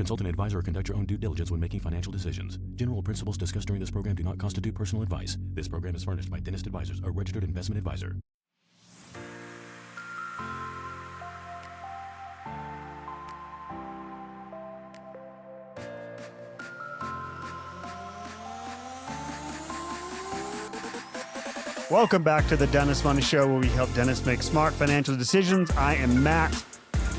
Consult an advisor or conduct your own due diligence when making financial decisions. General principles discussed during this program do not constitute personal advice. This program is furnished by Dentist Advisors, a registered investment advisor. Welcome back to the Dentist Money Show, where we help dentists make smart financial decisions. I am Matt,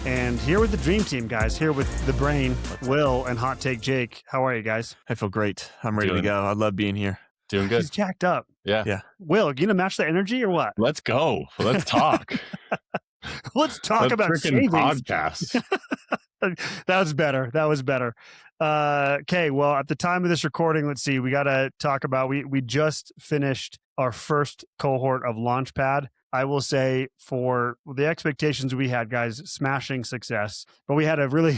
and here with the Dream Team, guys. Here with the Brain, Will, and Hot Take Jake. How are you guys? I feel great. I'm ready to go. I love being here. Doing good. He's jacked up. Yeah. Will, you gonna match the energy or what? Let's go. Let's talk. Let's talk about savings. Podcast. That was better. Okay, well, at the time of this recording, let's see, we got to talk about, we just finished our first cohort of Launchpad. I will say, for the expectations we had, guys, smashing success, but we had a really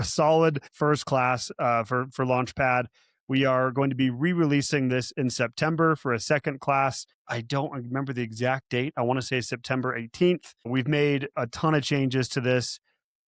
solid first class for Launchpad. We are going to be re-releasing this in September for a second class. I don't remember the exact date. I want to say September 18th. We've made a ton of changes to this,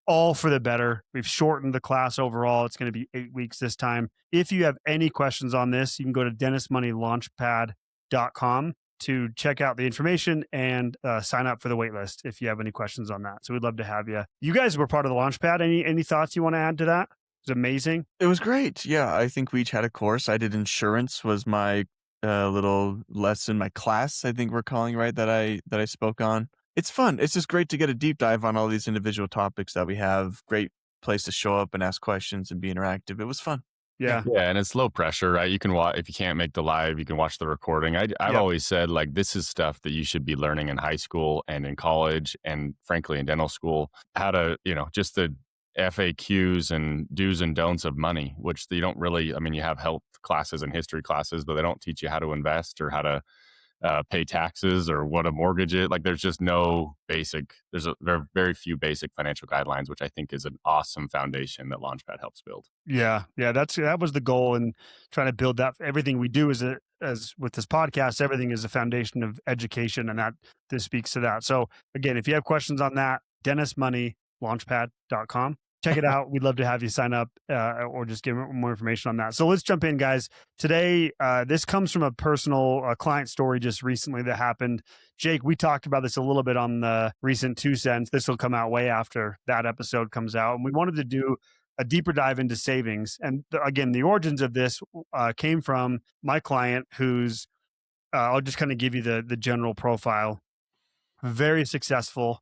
all for the better. We've shortened the class overall. It's going to be 8 weeks this time. If you have any questions on this, you can go to dentistmoneylaunchpad.com to check out the information and sign up for the waitlist if you have any questions on that. So we'd love to have you. You guys were part of the Launchpad. Any thoughts you want to add to that? It was amazing. It was great. Yeah, I think we each had a course. I did insurance, was my little lesson, my class, I think we're calling, right, that I spoke on. It's fun. It's just great to get a deep dive on all these individual topics that we have. Great place to show up and ask questions and be interactive. It was fun. Yeah. Yeah, and it's low pressure, right? You can watch, if you can't make the live, you can watch the recording. I've always said, like, this is stuff that you should be learning in high school and in college and frankly in dental school, how to, just the FAQs and do's and don'ts of money, which you don't really, you have health classes and history classes, but they don't teach you how to invest or how to pay taxes or what a mortgage is. Like, there's just no basic, very few basic financial guidelines, which I think is an awesome foundation that Launchpad helps build. Yeah. That was the goal, and trying to build that. Everything we do as with this podcast, everything is a foundation of education, and that this speaks to that. So again, if you have questions on that, dentistmoneylaunchpad.com. Check it out. We'd love to have you sign up or just give more information on that. So let's jump in, guys. Today, this comes from a personal client story just recently that happened. Jake, we talked about this a little bit on the recent 2 cents. This will come out way after that episode comes out. And we wanted to do a deeper dive into savings. And again, the origins of this came from my client who's, I'll just kind of give you the general profile. Very successful.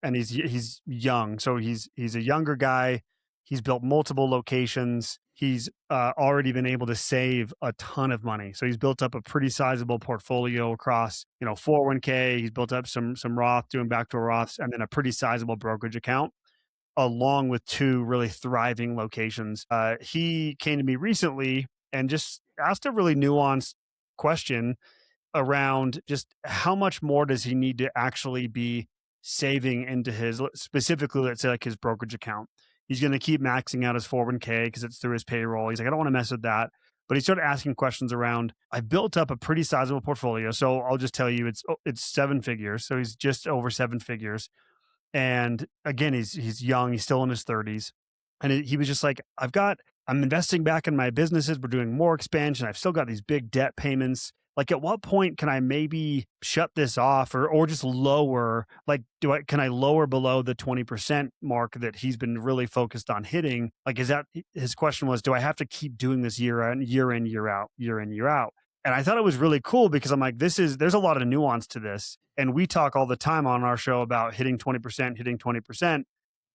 And he's young, so he's a younger guy. He's built multiple locations. He's already been able to save a ton of money. So he's built up a pretty sizable portfolio across 401k. He's built up some Roth, doing backdoor Roths, and then a pretty sizable brokerage account, along with 2 really thriving locations. He came to me recently and just asked a really nuanced question around just how much more does he need to actually be saving into his, specifically, let's say, like his brokerage account. He's going to keep maxing out his 401k because it's through his payroll. He's like, I don't want to mess with that. But he started asking questions around, I built up a pretty sizable portfolio. So I'll just tell you, it's 7 figures. So he's just over 7 figures. And again, he's young. He's still in his 30s. And he was just like, I'm investing back in my businesses. We're doing more expansion. I've still got these big debt payments. Like, at what point can I maybe shut this off or just lower? Like, can I lower below the 20% mark that he's been really focused on hitting? Like, his question was, do I have to keep doing this year in, year out? And I thought it was really cool because I'm like, there's a lot of nuance to this. And we talk all the time on our show about hitting 20%.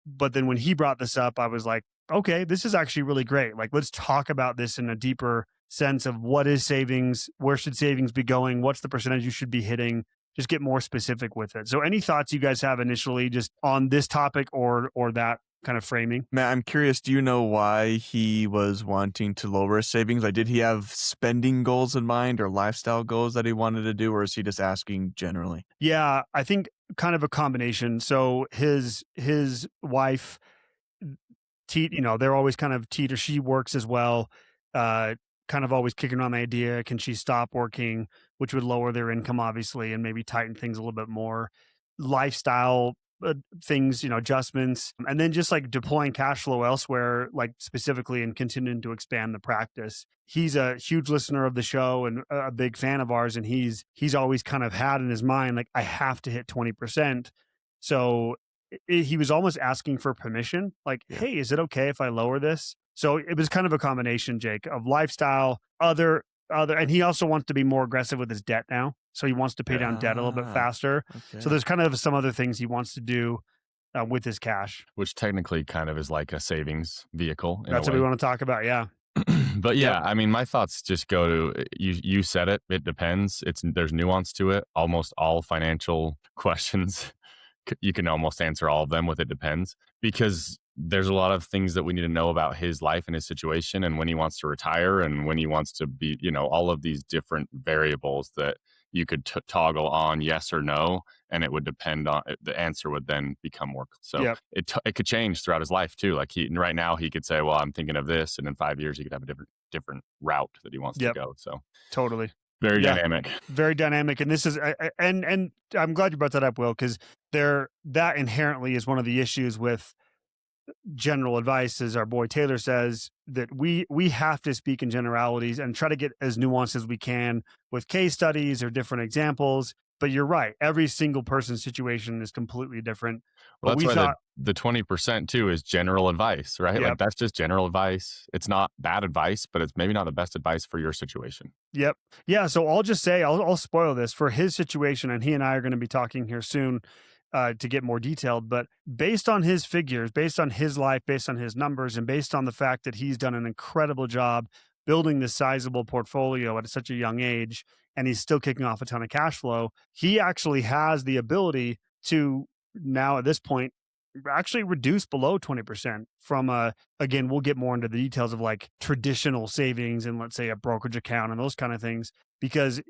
But then when he brought this up, I was like, okay, this is actually really great. Like, let's talk about this in a deeper sense of what is savings, where should savings be going, what's the percentage you should be hitting, just get more specific with it. So any thoughts you guys have initially just on this topic or that kind of framing? Matt, I'm curious, do you know why he was wanting to lower his savings? Like, did he have spending goals in mind or lifestyle goals that he wanted to do, or is he just asking generally? Yeah, I think kind of a combination. So his wife, they're always kind of she works as well, kind of always kicking around the idea, can she stop working, which would lower their income, obviously, and maybe tighten things a little bit more. Lifestyle things, adjustments, and then just like deploying cash flow elsewhere, like specifically and continuing to expand the practice. He's a huge listener of the show and a big fan of ours. And he's always kind of had in his mind, like, I have to hit 20%. So he was almost asking for permission, like, hey, is it okay if I lower this? So it was kind of a combination, Jake, of lifestyle, other, and he also wants to be more aggressive with his debt now. So he wants to pay down debt a little bit faster. Okay. So there's kind of some other things he wants to do with his cash. Which technically kind of is like a savings vehicle. That's what we want to talk about. Yeah. But yeah, I mean, my thoughts just go to you said it. It depends. There's nuance to it. Almost all financial questions, you can almost answer all of them with it depends, because there's a lot of things that we need to know about his life and his situation and when he wants to retire and when he wants to be, all of these different variables that you could toggle on yes or no, and it would depend on the answer would then become more. So it could change throughout his life too. Like right now he could say, well, I'm thinking of this, and in 5 years he could have a different route that he wants to go. So totally. Very dynamic. Very dynamic. And this is, and I'm glad you brought that up, Will, because that inherently is one of the issues with general advice, as our boy Taylor says, that we have to speak in generalities and try to get as nuanced as we can with case studies or different examples. But you're right. Every single person's situation is completely different. Well, that's why the 20% too is general advice, right? Yep. Like that's just general advice. It's not bad advice, but it's maybe not the best advice for your situation. Yep. Yeah. So I'll just say, I'll spoil this for his situation, and he and I are going to be talking here soon to get more detailed. But based on his figures, based on his life, based on his numbers, and based on the fact that he's done an incredible job building this sizable portfolio at such a young age, and he's still kicking off a ton of cash flow, he actually has the ability to now at this point actually reduce below 20% from again, we'll get more into the details of like traditional savings and let's say a brokerage account and those kind of things, because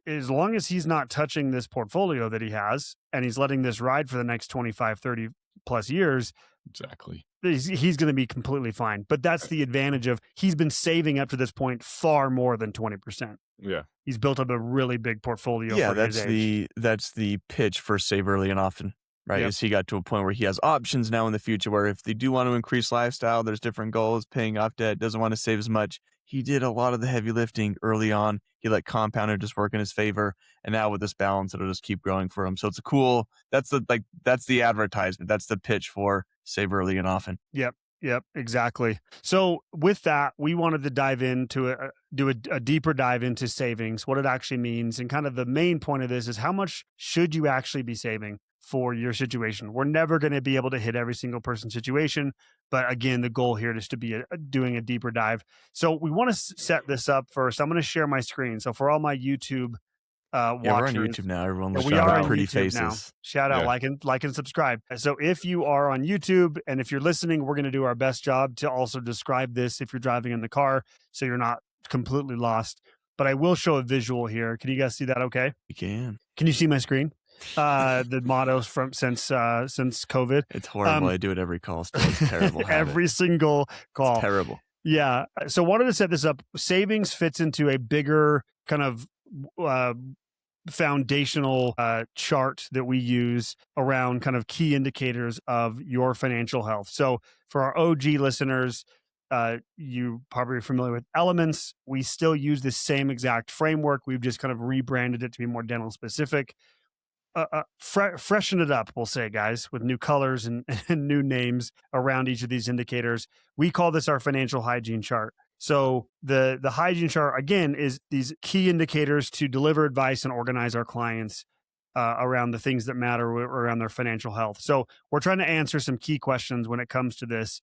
as long as he's not touching this portfolio that he has and he's letting this ride for the next 25, 30 plus years, exactly, he's going to be completely fine. But that's the advantage of he's been saving up to this point far more than 20%. Yeah. He's built up a really big portfolio. Yeah, for his age. that's the pitch for save early and often, right? Yep. Is he got to a point where he has options now in the future where if they do want to increase lifestyle, there's different goals, paying off debt, doesn't want to save as much. He did a lot of the heavy lifting early on. He let compounded just work in his favor. And now with this balance, it'll just keep growing for him. So it's that's the advertisement. That's the pitch for save early and often. Yep, exactly. So with that, we wanted to dive into do a deeper dive into savings, what it actually means. And kind of the main point of this is how much should you actually be saving for your situation? We're never going to be able to hit every single person's situation. But again, the goal here is to be doing a deeper dive. So we want to set this up first. I'm going to share my screen. So for all my YouTube watchers, we're on YouTube now. Everyone, we are on pretty YouTube faces. now. Shout out, like and subscribe. So if you are on YouTube and if you're listening, we're going to do our best job to also describe this if you're driving in the car, so you're not completely lost. But I will show a visual here. Can you guys see that? Okay. You can. Can you see my screen? The mottos from since COVID. It's horrible. I do it every call. Still, it's terrible. Every single call. It's terrible. Yeah. So wanted to set this up. Savings fits into a bigger kind of foundational chart that we use around kind of key indicators of your financial health. So for our OG listeners, you probably are familiar with Elements. We still use the same exact framework. We've just kind of rebranded it to be more dental specific. Freshen it up, we'll say, guys, with new colors and new names around each of these indicators. We call this our financial hygiene chart. So the hygiene chart, again, is these key indicators to deliver advice and organize our clients around the things that matter around their financial health. So we're trying to answer some key questions when it comes to this.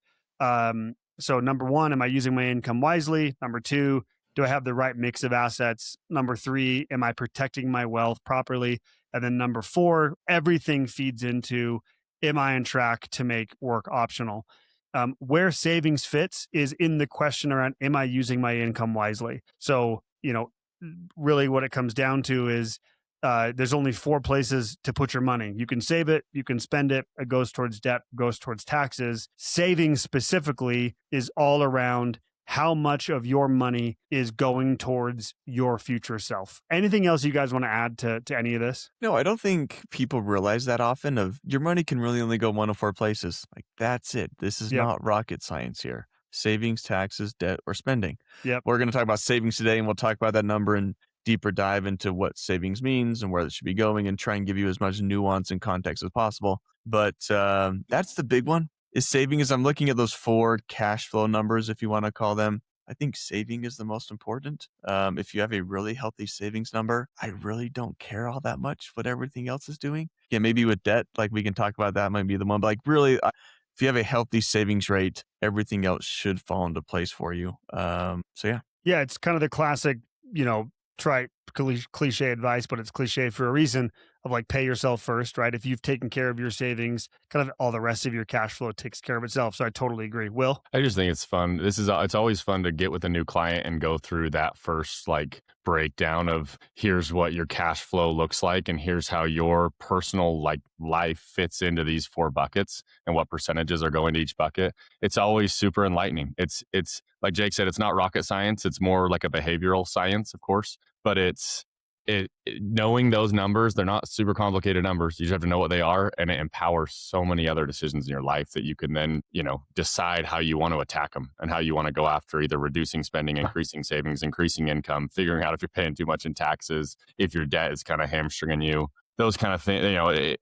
So number one, am I using my income wisely? Number two, do I have the right mix of assets? Number three, am I protecting my wealth properly? And then number four, everything feeds into, am I on track to make work optional? Where savings fits is in the question around, am I using my income wisely? So, really what it comes down to is there's only four places to put your money. You can save it, you can spend it, it goes towards debt, goes towards taxes. Savings specifically is all around how much of your money is going towards your future self. Anything else you guys want to add to any of this? No, I don't think people realize that often of your money can really only go one of four places. Like that's it. This is Yep. not rocket science here. Savings, taxes, debt, or spending. Yep. We're going to talk about savings today, and we'll talk about that number and deeper dive into what savings means and where it should be going and try and give you as much nuance and context as possible. But that's the big one is saving. As I'm looking at those four cash flow numbers, if you want to call them, I think saving is the most important. If you have a really healthy savings number, I really don't care all that much what everything else is doing. Yeah, maybe with debt, like we can talk about that might be the one. But like really, if you have a healthy savings rate, everything else should fall into place for you. So yeah. Yeah, it's kind of the classic, trite cliche advice, but it's cliche for a reason of like pay yourself first, right? If you've taken care of your savings, kind of all the rest of your cash flow takes care of itself. So I totally agree. Will? I just think it's fun. It's always fun to get with a new client and go through that first like breakdown of here's what your cash flow looks like and here's how your personal like life fits into these four buckets and what percentages are going to each bucket. It's always super enlightening. It's like Jake said, it's not rocket science. It's more like a behavioral science, of course, but knowing those numbers, they're not super complicated numbers. You just have to know what they are, and it empowers so many other decisions in your life that you can then, decide how you want to attack them and how you want to go after either reducing spending, increasing savings, increasing income, figuring out if you're paying too much in taxes, if your debt is kind of hamstringing you, those kind of things.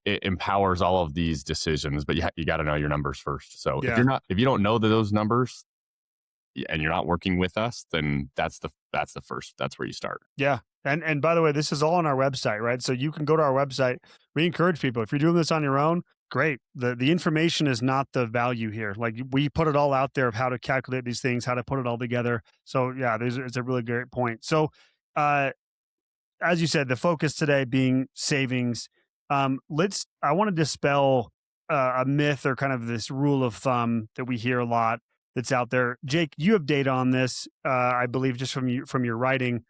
It empowers all of these decisions, but you got to know your numbers first. So if you don't know those numbers and you're not working with us, then that's where you start. Yeah. And by the way, this is all on our website, right? So you can go to our website. We encourage people, if you're doing this on your own, great. The information is not the value here. Like we put it all out there of how to calculate these things, how to put it all together. So yeah, it's a really great point. So as you said, the focus today being savings. I want to dispel a myth or kind of this rule of thumb that we hear a lot that's out there. Jake, you have data on this, I believe, just from your writing.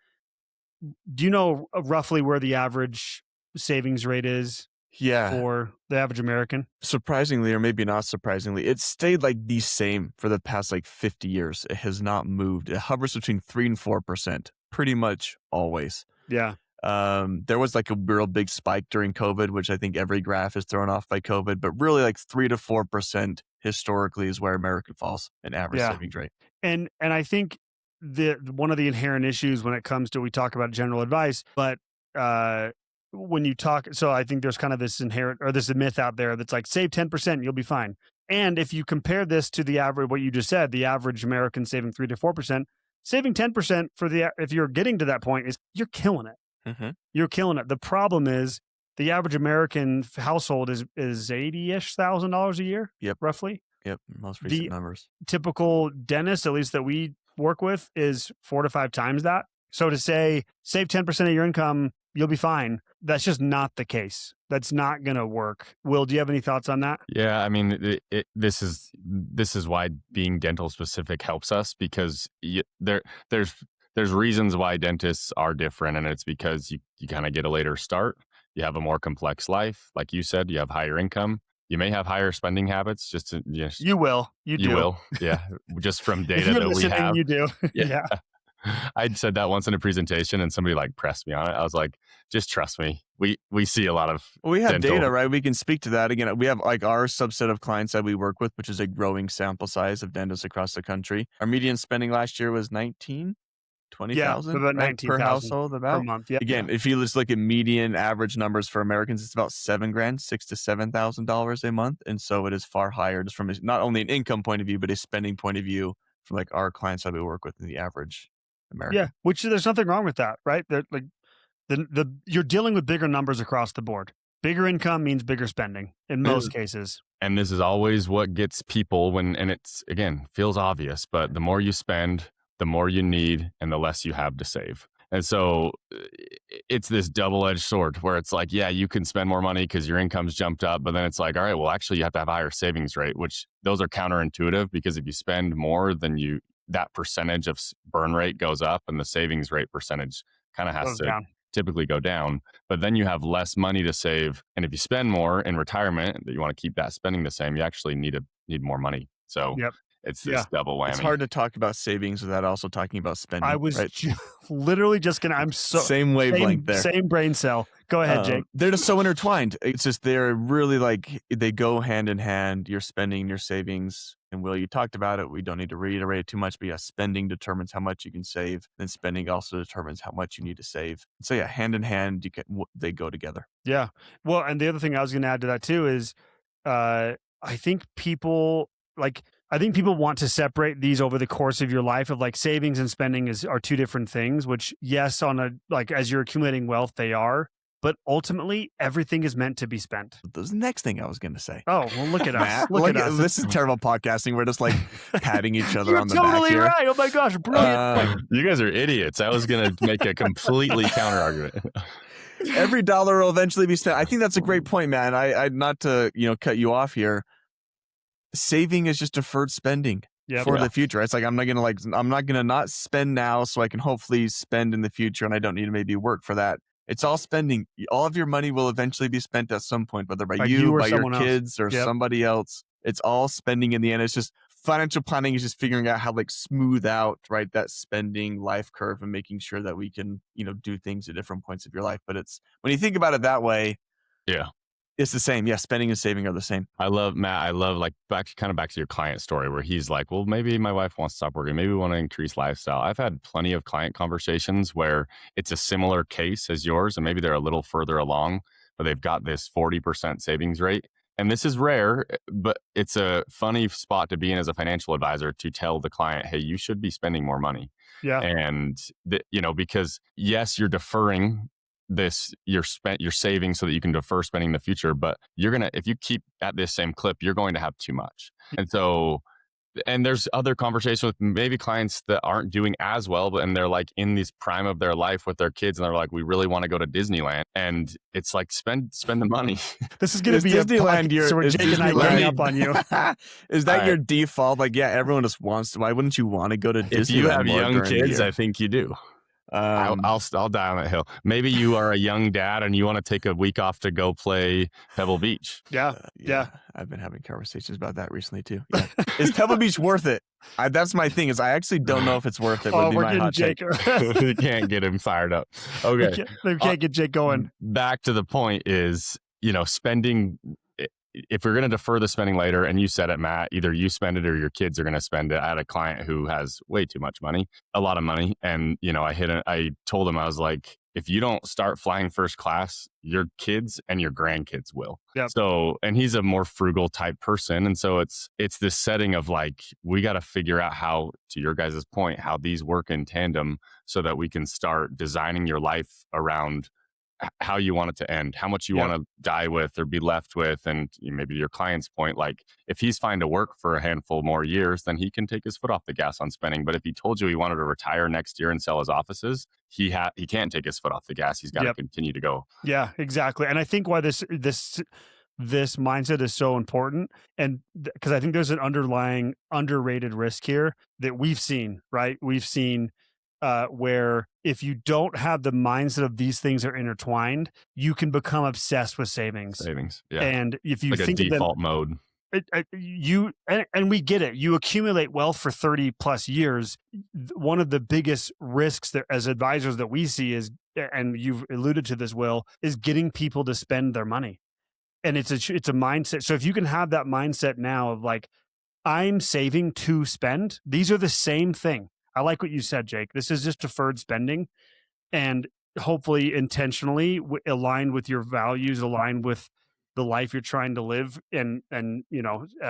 Do you know roughly where the average savings rate is for the average American? Surprisingly, or maybe not surprisingly, it's stayed like the same for the past like 50 years. It has not moved. It hovers between 3 and 4%, pretty much always. Yeah. There was like a real big spike during COVID, which I think every graph is thrown off by COVID, but really like 3 to 4% historically is where America falls in average savings rate. And I think one of the inherent issues when it comes to, we talk about general advice, but when you talk, so I think there's kind of this myth out there that's like save 10%, you'll be fine. And if you compare this to the average, what you just said, the average American saving 3 to 4%, saving 10% if you're getting to that point you're killing it. Mm-hmm. You're killing it. The problem is the average American household is $80,000-ish a year. Yep. Roughly. Yep. Most recent numbers. Typical dentist, at least that we work with, is 4 to 5 times that. So to say, save 10% of your income, you'll be fine. That's just not the case. That's not going to work. Will, do you have any thoughts on that? Yeah, I mean, this is why being dental specific helps us, because there's reasons why dentists are different, and it's because you kind of get a later start. You have a more complex life. Like you said, you have higher income. You may have higher spending habits. You will. You will. Yeah. Just from data that we have. You do. Yeah. I said that once in a presentation and somebody like pressed me on it. I was like, just trust me. We see a lot of we have dental data, right? We can speak to that. Again, we have like our subset of clients that we work with, which is a growing sample size of dentists across the country. Our median spending last year was 20,000 about right? 19,000 per household per month. Yeah. Again, if you just look at median average numbers for Americans, it's about $7,000, $6,000 to $7,000 a month, and so it is far higher just from not only an income point of view, but a spending point of view from like our clients that we work with in the average American. Yeah, which there's nothing wrong with that, right? Like you're dealing with bigger numbers across the board. Bigger income means bigger spending in most cases. And this is always what gets people and it's, again, feels obvious, but the more you spend, the more you need and the less you have to save. And so it's this double-edged sword where it's like, yeah, you can spend more money because your income's jumped up, but then it's like, all right, well, actually you have to have a higher savings rate, which those are counterintuitive, because if you spend more than that percentage of burn rate goes up and the savings rate percentage kind of has to typically go down, but then you have less money to save. And if you spend more in retirement, that you want to keep that spending the same, you actually need more money. So it's this double whammy. It's hard to talk about savings without also talking about spending. I was right? literally just going to, I'm so same wavelength there. Same brain cell. Go ahead, Jake. They're just so intertwined. It's just, they're really like, they go hand in hand, your spending, your savings. And Will, you talked about it. We don't need to reiterate it too much, but yeah, spending determines how much you can save. And spending also determines how much you need to save. So yeah, hand in hand, they go together. Yeah. Well, and the other thing I was going to add to that too is, I think people want to separate these over the course of your life of like savings and spending are two different things, which yes, as you're accumulating wealth, they are, but ultimately everything is meant to be spent. This is the next thing I was going to say. Oh, well, look at us. Matt, Look at us. This is terrible podcasting. We're just like patting each other on the back totally here. right. Oh my gosh. Brilliant. You guys are idiots. I was going to make a completely counter argument. Every dollar will eventually be spent. I think that's a great point, man. I not to cut you off here. Saving is just deferred spending for the future. It's like I'm not gonna not spend now so I can hopefully spend in the future, and I don't need to maybe work for that. It's all spending. All of your money will eventually be spent at some point, whether by you, by your kids, or somebody else. It's all spending in the end. It's just financial planning is just figuring out how smooth out that spending life curve and making sure that we can do things at different points of your life. But it's, when you think about it that way, it's the same. Yeah, spending and saving are the same. I love back to your client story where he's like, well, maybe my wife wants to stop working. Maybe we want to increase lifestyle. I've had plenty of client conversations where it's a similar case as yours, and maybe they're a little further along, but they've got this 40% savings rate. And this is rare, but it's a funny spot to be in as a financial advisor to tell the client, hey, you should be spending more money. Yeah. And, because yes, you're deferring you're saving so that you can defer spending in the future, but if you keep at this same clip, you're going to have too much. And there's other conversations with maybe clients that aren't doing as well, and they're like in this prime of their life with their kids, and they're like, we really want to go to Disneyland, and it's like spend the money. This is going to be Disneyland. Jake and I running up on you. Is that your default? Like, yeah, everyone just wants to. Why wouldn't you want to go to Disneyland? If you have young kids, I think you do. I'll die on that hill. Maybe you are a young dad and you want to take a week off to go play Pebble Beach. Yeah. I've been having conversations about that recently too. Yeah. Is Pebble Beach worth it? That's my thing. Is I actually don't know if it's worth it. Would be my hot take. We can't get him fired up. Okay, we can't get Jake going. Back to the point is, spending. If we're going to defer the spending later, and you said it, Matt, either you spend it or your kids are going to spend it. I had a client who has way too much money, a lot of money. And, I told him, I was like, if you don't start flying first class, your kids and your grandkids will. Yep. So, and he's a more frugal type person. And so it's this setting of like, we got to figure out how, to your guys' point, how these work in tandem so that we can start designing your life around how you want it to end, how much you want to die with or be left with. And maybe your client's point, like if he's fine to work for a handful more years, then he can take his foot off the gas on spending. But if he told you he wanted to retire next year and sell his offices, he can't take his foot off the gas. He's got to continue to go. Yeah, exactly. And I think why this mindset is so important, and because I think there's an underlying underrated risk here that we've seen, right? We've seen where if you don't have the mindset of these things are intertwined, you can become obsessed with savings. Yeah. And if you like think a default mode, and we get it, you accumulate wealth for 30 plus years. One of the biggest risks that as advisors that we see is, and you've alluded to this, Will, is getting people to spend their money. And it's a mindset. So if you can have that mindset now of like, I'm saving to spend, these are the same thing. I like what you said, Jake. This is just deferred spending, and hopefully intentionally aligned with your values, aligned with the life you're trying to live and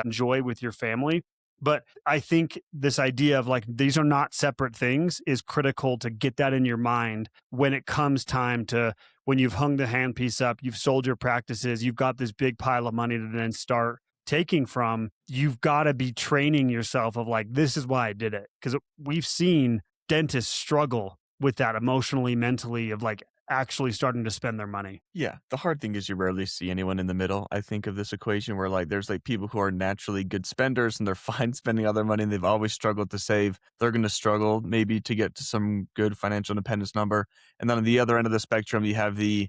enjoy with your family. But I think this idea of like, these are not separate things is critical to get that in your mind when it comes time to, when you've hung the handpiece up, you've sold your practices, you've got this big pile of money to then start taking from. You've got to be training yourself of like, this is why I did it. Because we've seen dentists struggle with that emotionally, mentally, of like actually starting to spend their money. Yeah. The hard thing is you rarely see anyone in the middle, I think, of this equation where like there's like people who are naturally good spenders and they're fine spending all their money and they've always struggled to save. They're going to struggle maybe to get to some good financial independence number. And then on the other end of the spectrum, you have the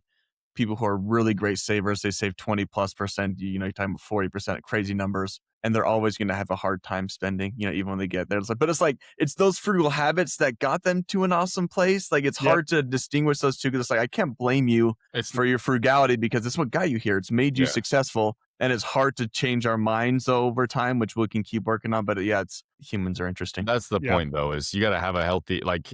people who are really great savers. They save 20+%. You're talking about 40%, crazy numbers. and they're always going to have a hard time spending, even when they get there. It's those frugal habits that got them to an awesome place. Like, it's hard to distinguish those two, because it's like, I can't blame you for your frugality, because it's what got you here. It's made you successful. And it's hard to change our minds over time, which we can keep working on. But humans are interesting. That's the point, though, is you got to have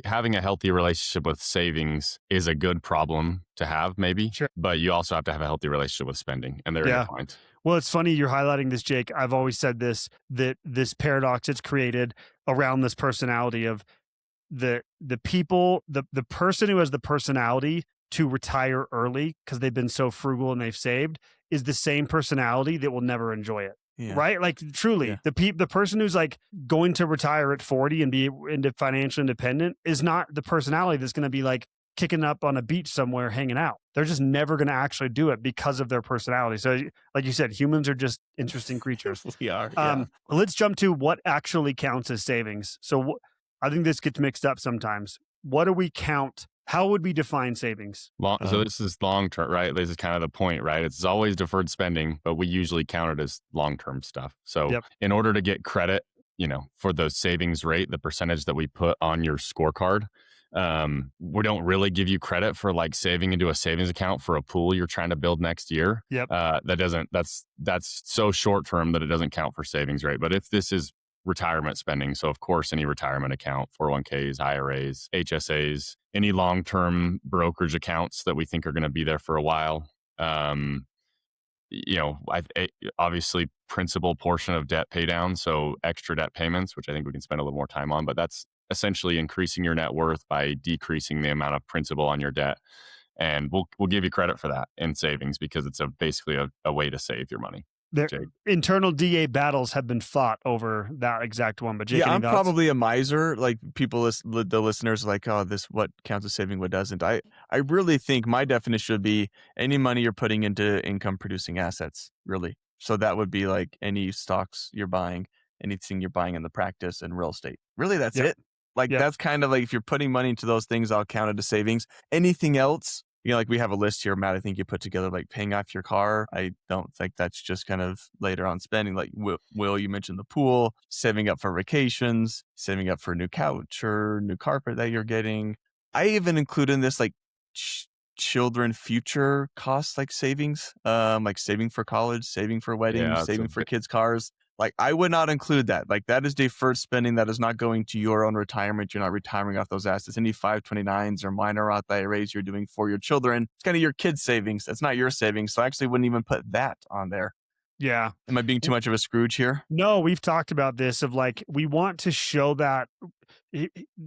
having a healthy relationship with savings is a good problem to have, maybe. Sure. But you also have to have a healthy relationship with spending, and they're intertwined. Well, it's funny you're highlighting this, Jake. I've always said that this paradox it's created around this personality of the person who has the personality to retire early because they've been so frugal and they've saved is the same personality that will never enjoy it. Yeah. Right? Like, truly, the person who's like going to retire at 40 and be financially independent is not the personality that's going to be like kicking up on a beach somewhere hanging out. They're just never going to actually do it because of their personality. So like you said, humans are just interesting creatures. We are. Let's jump to what actually counts as savings. So I think this gets mixed up sometimes. What do we count? How would we define savings? So this is long-term, right? This is kind of the point, right? It's always deferred spending, but we usually count it as long-term stuff. So in order to get credit, for the savings rate, the percentage that we put on your scorecard, we don't really give you credit for like saving into a savings account for a pool you're trying to build next year. That's so short-term that it doesn't count for savings rate. But if this is retirement spending, so of course any retirement account, 401ks, IRAs, HSAs, any long-term brokerage accounts that we think are going to be there for a while, obviously principal portion of debt pay down, so extra debt payments, which I think we can spend a little more time on, but that's essentially increasing your net worth by decreasing the amount of principal on your debt. And we'll give you credit for that in savings, because it's basically a way to save your money. Internal DA battles have been fought over that exact one. But Jake, I'm probably a miser. Like, the listeners are like, oh, this what counts as saving, what doesn't. I really think my definition would be any money you're putting into income producing assets, really. So that would be like any stocks you're buying, anything you're buying in the practice, and real estate. Really, that's it. Like, that's kind of like, if you're putting money into those things, I'll count it as savings. Anything else, like we have a list here, Matt, I think you put together, like paying off your car. I don't think that's just kind of later on spending. Like, Will, you mentioned the pool, saving up for vacations, saving up for a new couch or new carpet that you're getting. I even include in this like children future costs, like savings, like saving for college, saving for weddings, saving for kids' cars. Like, I would not include that. Like, that is deferred spending that is not going to your own retirement. You're not retiring off those assets. Any 529s or minor Roth IRAs you're doing for your children, it's kind of your kids' savings. That's not your savings. So I actually wouldn't even put that on there. Yeah. Am I being too much of a Scrooge here? No, we've talked about this of like, we want to show that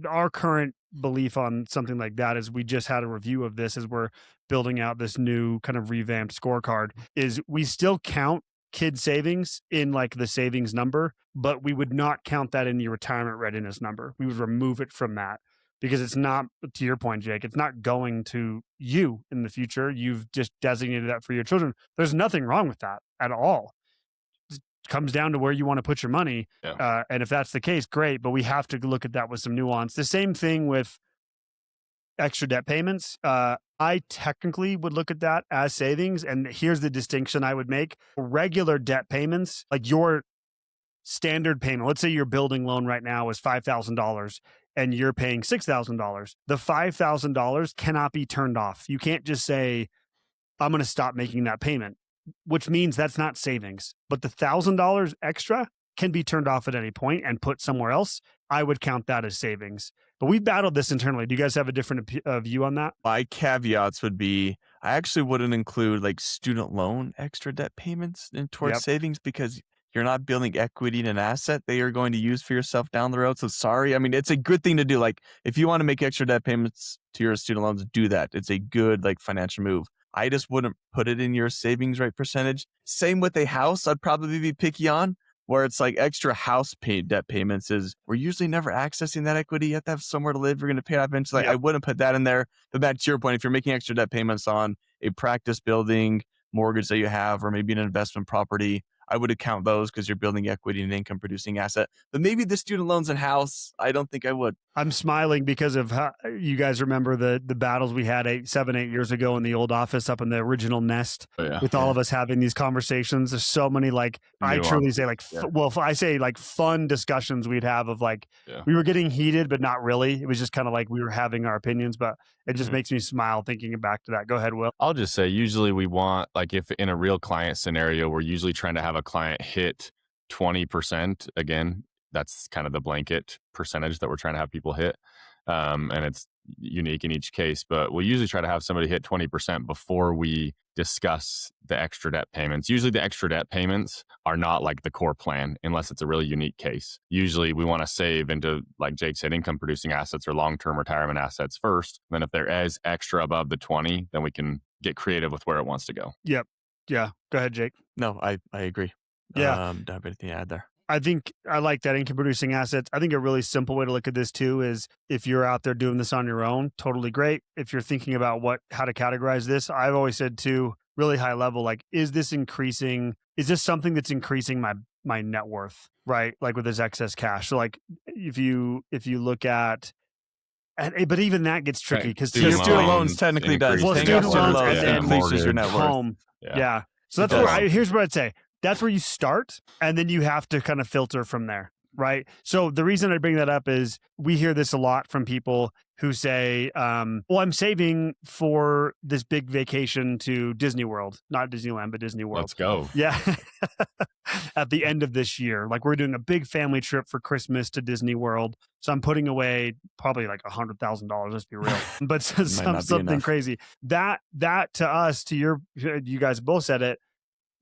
our current belief on something like that is, we just had a review of this as we're building out this new kind of revamped scorecard, is we still count kid savings in like the savings number, but we would not count that in your retirement readiness number. We would remove it from that, because it's not, to your point, Jake, it's not going to you in the future. You've just designated that for your children. There's nothing wrong with that at all. It comes down to where you want to put your money. And if that's the case, great, but we have to look at that with some nuance. The same thing with extra debt payments. I technically would look at that as savings. And here's the distinction I would make. Regular debt payments, like your standard payment, let's say your building loan right now is $5,000 and you're paying $6,000. The $5,000 cannot be turned off. You can't just say, I'm going to stop making that payment, which means that's not savings. But the $1,000 extra can be turned off at any point and put somewhere else. I would count that as savings. But we've battled this internally. Do you guys have a different view on that? My caveats would be, I actually wouldn't include like student loan extra debt payments towards savings, because you're not building equity in an asset that you're going to use for yourself down the road. So sorry. I mean, it's a good thing to do. Like, if you want to make extra debt payments to your student loans, do that. It's a good like financial move. I just wouldn't put it in your savings rate percentage. Same with a house. I'd probably be picky on, where it's like extra house debt payments is, we're usually never accessing that equity. You have to have somewhere to live. You're going to pay it off eventually. I wouldn't put that in there. But back to your point, if you're making extra debt payments on a practice building, mortgage that you have, or maybe an investment property, I would account those because you're building equity in an income producing asset. But maybe the student loans and house, I don't think I would. I'm smiling because of how you guys remember the battles we had 7, 8 years ago in the old office up in the original nest with all of us having these conversations. There's so many I truly say I say fun discussions we'd have of we were getting heated, but not really. It was just kind of we were having our opinions, but it just makes me smile thinking back to that. Go ahead, Will. I'll just say usually we want, if in a real client scenario, we're usually trying to have a client hit 20%. Again, that's kind of the blanket percentage that we're trying to have people hit. And it's unique in each case, but we usually try to have somebody hit 20% before we discuss the extra debt payments. Usually the extra debt payments are not the core plan unless it's a really unique case. Usually we want to save into, like Jake said, income producing assets or long-term retirement assets first. Then if there is extra above the 20, then we can get creative with where it wants to go. Yep. Yeah. Go ahead, Jake. No, I agree. Yeah. Don't have anything to add there. I think I like that income producing assets. I think a really simple way to look at this too is if you're out there doing this on your own, totally great. If you're thinking about how to categorize this, I've always said too, really high level, is this something that's increasing my net worth, right? With this excess cash. So if you look at, but even that gets tricky because student loans technically does. Well, student loans increases your net worth. Home. Yeah. So that's here's what I'd say. That's where you start, and then you have to kind of filter from there, right? So the reason I bring that up is we hear this a lot from people who say, well, I'm saving for this big vacation to Disney World, not Disneyland, but Disney World. Let's go. Yeah. At the end of this year, we're doing a big family trip for Christmas to Disney World. So I'm putting away probably $100,000, let's be real, but something crazy. That to us, you guys both said it,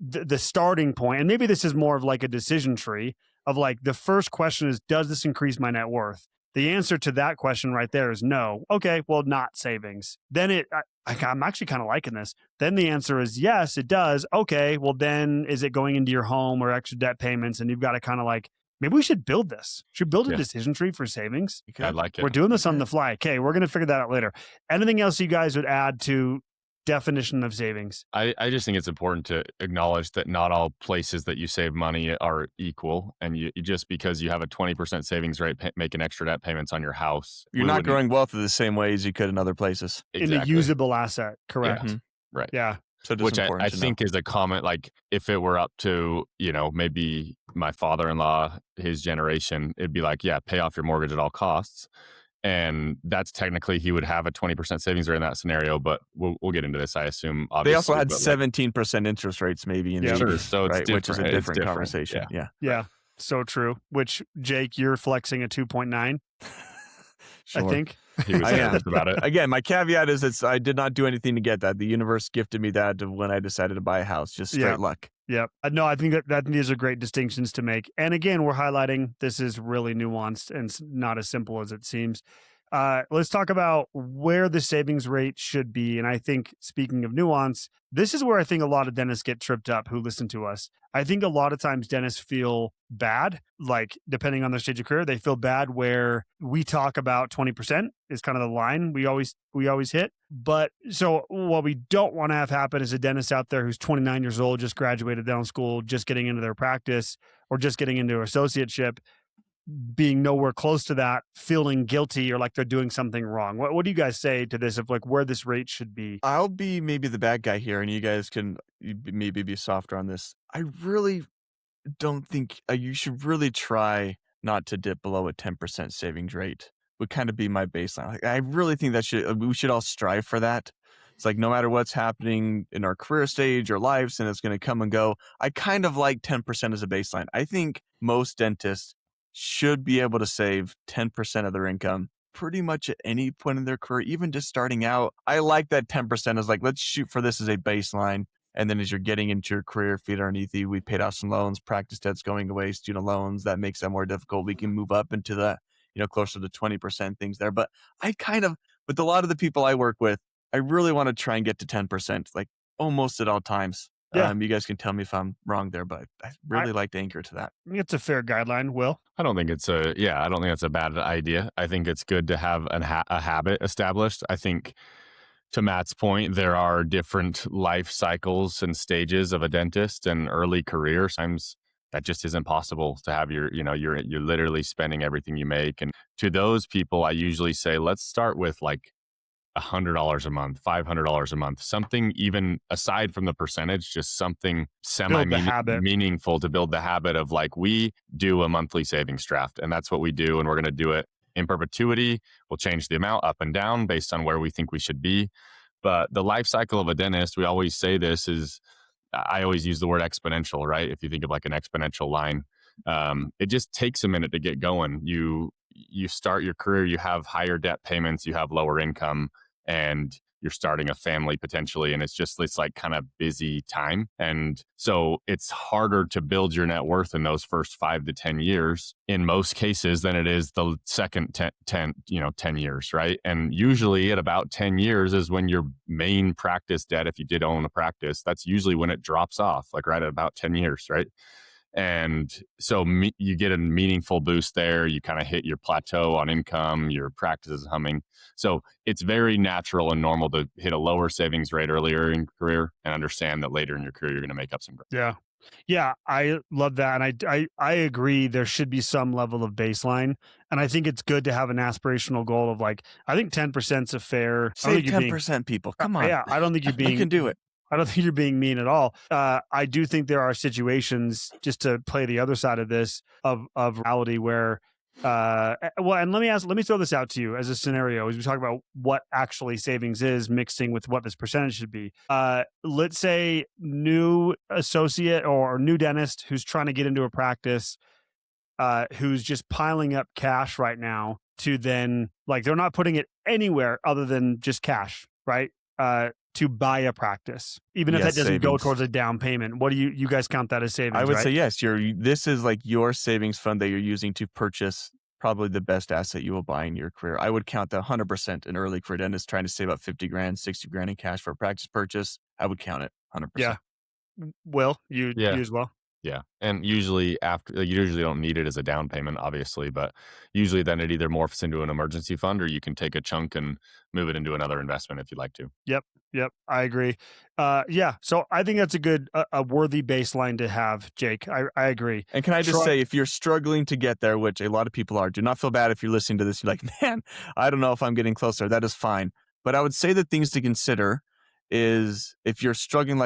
the starting point, and maybe this is more of a decision tree of the first question is, does this increase my net worth? The answer to that question right there is no. Okay, well, not savings. Then I'm actually kind of liking this. Then the answer is yes, it does. Okay, well then is it going into your home or extra debt payments? And you've got to kind of maybe we should build this. Should build a decision tree for savings. I like it. We're doing this on the fly. Okay, we're going to figure that out later. Anything else you guys would add to definition of savings? I just think it's important to acknowledge that not all places that you save money are equal, and you just because you have a 20% savings rate making extra debt payments on your house, you're not growing wealth the same way as you could in other places. Exactly. In a usable asset, correct? Yeah. Right. Yeah. So which I think is a comment, if it were up to, maybe my father-in-law, his generation, it'd be pay off your mortgage at all costs. And that's technically, he would have a 20% savings rate in that scenario, but we'll get into this, I assume. They also had 17% interest rates maybe in the 80s, so it's right? Which is a different conversation. Yeah. So true. Which, Jake, you're flexing a 2.9, sure. I think. He was honest about it. Again, my caveat is I did not do anything to get that. The universe gifted me that when I decided to buy a house, just straight luck. Yep. No, I think that these are great distinctions to make. And again, we're highlighting this is really nuanced and not as simple as it seems. Let's talk about where the savings rate should be. And I think, speaking of nuance, this is where I think a lot of dentists get tripped up who listen to us. I think a lot of times dentists feel bad, depending on their stage of career, they feel bad where we talk about 20% is kind of the line we always hit. But so what we don't want to have happen is a dentist out there who's 29 years old, just graduated dental school, just getting into their practice or just getting into associateship, being nowhere close to that, feeling guilty or they're doing something wrong. What do you guys say to this of where this rate should be? I'll be maybe the bad guy here, and you guys can maybe be softer on this. I really don't think you should really try not to dip below a 10% savings rate. Would kind of be my baseline. I really think we should all strive for that. It's no matter what's happening in our career stage or lives, and it's going to come and go. I kind of like 10% as a baseline. I think most dentists should be able to save 10% of their income pretty much at any point in their career, even just starting out. I like that 10% is let's shoot for this as a baseline. And then as you're getting into your career, feet underneath you, we paid off some loans, practice debts going away, student loans, that makes that more difficult. We can move up into the, closer to 20% things there. But I with a lot of the people I work with, I really want to try and get to 10%, almost at all times. Yeah. You guys can tell me if I'm wrong there, but I really like to anchor to that. I think it's a fair guideline, Will. I don't think it's a bad idea. I think it's good to have a habit established. I think to Matt's point, there are different life cycles and stages of a dentist and early career. Sometimes that just isn't possible to have you're literally spending everything you make. And to those people, I usually say, let's start with like $100 a month, $500 a month, something even aside from the percentage, just something Build the habit. meaningful to build the habit of like, we do a monthly savings draft and that's what we do. And we're going to do it in perpetuity. We'll change the amount up and down based on where we think we should be. But the life cycle of a dentist, we always say this is, I always use the word exponential, right? If you think of like an exponential line, it just takes a minute to get going. You start your career, you have higher debt payments, you have lower income, and you're starting a family potentially. And it's like kind of busy time. And so it's harder to build your net worth in those first 5 to 10 years in most cases than it is the second 10 years, right? And usually at about 10 years is when your main practice debt, if you did own a practice, that's usually when it drops off, like right at about 10 years, right? And so you get a meaningful boost there. You kind of hit your plateau on income, your practice is humming. So it's very natural and normal to hit a lower savings rate earlier in your career and understand that later in your career, you're going to make up some ground. Yeah. Yeah, I love that. And I agree there should be some level of baseline. And I think it's good to have an aspirational goal of like, I think 10% is a fair. Save 10%, people. Come on. Yeah, I don't think you're being. You can do it. I don't think you're being mean at all. I do think there are situations, just to play the other side of this, of reality where, and let me throw this out to you as a scenario as we talk about what actually savings is mixing with what this percentage should be. Let's say new associate or new dentist who's trying to get into a practice, who's just piling up cash right now to then, like, they're not putting it anywhere other than just cash, right? To buy a practice, even if that doesn't go towards a down payment. What do you guys count that as savings? I would right? say yes. This is like your savings fund that you're using to purchase probably the best asset you will buy in your career. I would count that 100% an early career dentist trying to save up 50 grand, 60 grand in cash for a practice purchase. I would count it 100%. Yeah. Will you as well? Yeah. And usually you usually don't need it as a down payment, obviously, but usually then it either morphs into an emergency fund or you can take a chunk and move it into another investment if you'd like to. Yep. I agree. Yeah. So I think that's a worthy baseline to have, Jake. I agree. And can I just say, if you're struggling to get there, which a lot of people are, do not feel bad if you're listening to this. You're like, man, I don't know if I'm getting closer. That is fine. But I would say the things to consider is if you're struggling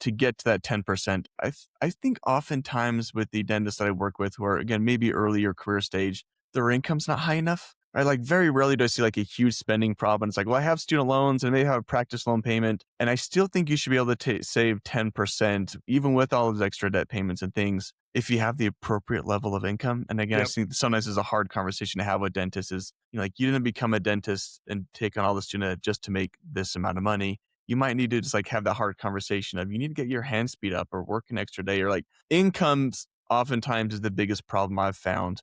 to get to that 10%, I think oftentimes with the dentists that I work with who are, again, maybe earlier career stage, their income's not high enough, right? Like very rarely do I see like a huge spending problem. It's like, well, I have student loans and maybe have a practice loan payment. And I still think you should be able to save 10%, even with all those extra debt payments and things, if you have the appropriate level of income. And again, I think sometimes it's a hard conversation to have with dentists is, like, you didn't become a dentist and take on all the student debt just to make this amount of money. You might need to just like have that hard conversation of you need to get your hand speed up or work an extra day, or like incomes oftentimes is the biggest problem I've found